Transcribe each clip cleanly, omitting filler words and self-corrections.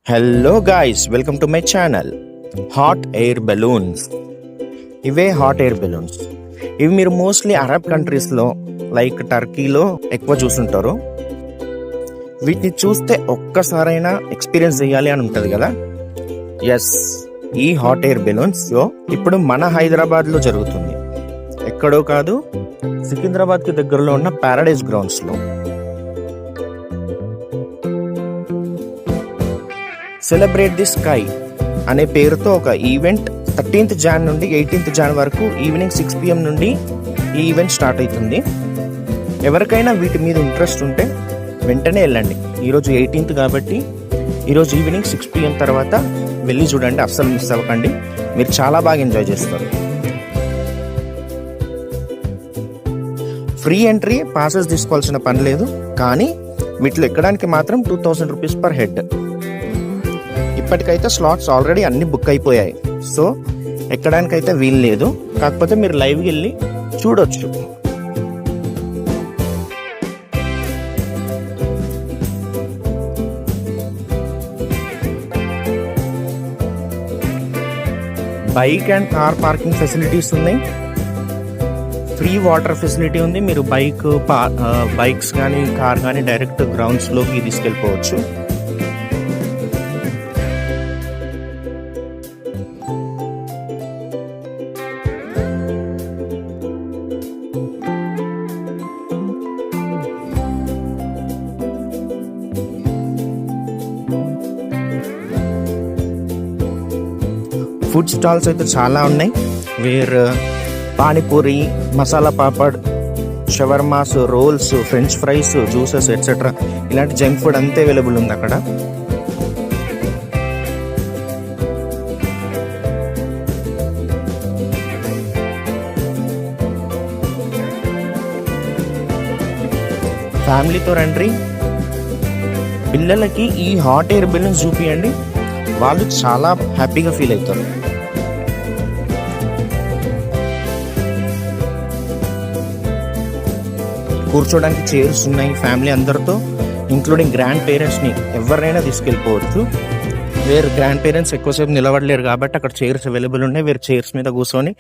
Hello guys, welcome to my channel. Hot air balloons. ఇవే hot air balloons. ఇవి మీరు mostly Arab కంట్రీస్లో like టర్కీలో ఎక్కువ చూస్తుంటారు. వీటిని చూస్తే ఒక్కసారైనా ఎక్స్పీరియన్స్ చేయాలి అని ఉంటుంది కదా. ఎస్, ఈ హాట్ ఎయిర్ బెలూన్స్ ఇప్పుడు మన హైదరాబాద్లో జరుగుతుంది. ఎక్కడో కాదు, సికింద్రాబాద్కి దగ్గరలో ఉన్న ప్యారడైజ్ గ్రౌండ్స్లో. సెలబ్రేట్ ది స్కై అనే పేరుతో ఒక ఈవెంట్ 13th Jan నుండి 18th Jan వరకు ఈవినింగ్ 6 PM నుండి ఈ ఈవెంట్ స్టార్ట్ అవుతుంది. ఎవరికైనా వీటి మీద ఇంట్రెస్ట్ ఉంటే వెంటనే వెళ్ళండి. ఈరోజు 18th కాబట్టి ఈరోజు ఈవినింగ్ 6 PM తర్వాత వెళ్ళి చూడండి, అస్సలు మిస్ అవ్వకండి. మీరు చాలా బాగా ఎంజాయ్ చేస్తారు. ఫ్రీ ఎంట్రీ, పాసెస్ తీసుకోవాల్సిన పని లేదు, కానీ వీటిలో ఎక్కడానికి మాత్రం 2000 rupees per head. ఇప్పటికైతే స్లాట్స్ ఆల్రెడీ అన్ని బుక్ అయిపోయాయి, సో ఎక్కడానికైతే వీలు లేదు. కాకపోతే మీరు లైవ్కి వెళ్ళి చూడొచ్చు. Bike and car parking facilities ఉన్నాయి. ఫ్రీ వాటర్ ఫెసిలిటీ ఉంది. మీరు బైక్స్ కానీ కార్ కానీ డైరెక్ట్ గ్రౌండ్స్లోకి తీసుకెళ్ళిపోవచ్చు. ఫుడ్ స్టాల్స్ అయితే చాలా ఉన్నాయి. Panipuri, masala papad, shawarmas, rolls, french fries, juices etcetera ఇలాంటి జంక్ ఫుడ్ అంతా అవైలబుల్ ఉంది అక్కడ. ఫ్యామిలీతో రండి. పిల్లలకి ఈ హాట్ ఎయిర్ బెలూన్స్ చూపియండి, వాళ్ళు చాలా హ్యాపీగా ఫీల్ అవుతారు. కూర్చోడానికి చైర్స్ ఉన్నాయి. ఫ్యామిలీ అందరితో ఇంక్లూడింగ్ గ్రాండ్ పేరెంట్స్ని ఎవరినైనా తీసుకెళ్ళిపోవచ్చు. గ్రాండ్ పేరెంట్స్ ఎక్కువసేపు నిలబడలేరు కాబట్టి అక్కడ చైర్స్ అవైలబుల్ ఉన్నాయి. చైర్స్ మీద కూర్చొని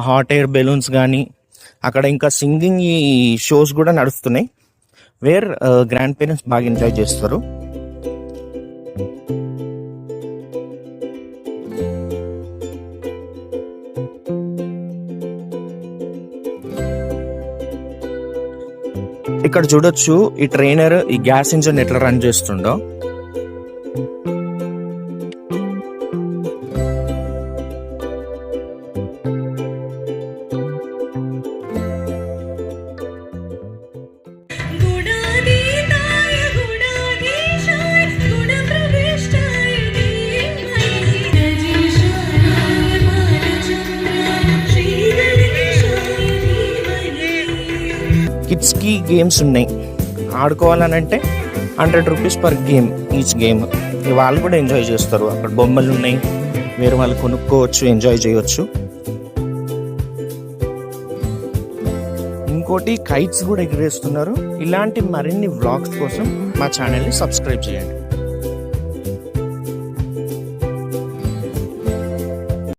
హాట్ ఎయిర్ బెలూన్స్ కానీ, అక్కడ ఇంకా సింగింగ్ ఈ షోస్ కూడా నడుస్తున్నాయి. గ్రాండ్ పేరెంట్స్ బాగా ఎంజాయ్ చేస్తారు. ఇక్కడ చూడొచ్చు ఈ ట్రైనర్ ఈ గ్యాస్ ఇంజన్ ఎట్లా రన్ చేస్తుండో. కిడ్స్కి గేమ్స్ ఉన్నాయి. ఆడుకోవాలనంటే 100 rupees per game each game. వాళ్ళు కూడా ఎంజాయ్ చేస్తారు. అక్కడ బొమ్మలు ఉన్నాయి, వాళ్ళు కొనుక్కోవచ్చు, ఎంజాయ్ చేయవచ్చు. ఇంకోటి కైట్స్ కూడా ఎగిరేస్తున్నారు. ఇలాంటి మరిన్ని వ్లాగ్స్ కోసం మా ఛానల్ని సబ్స్క్రైబ్ చేయండి.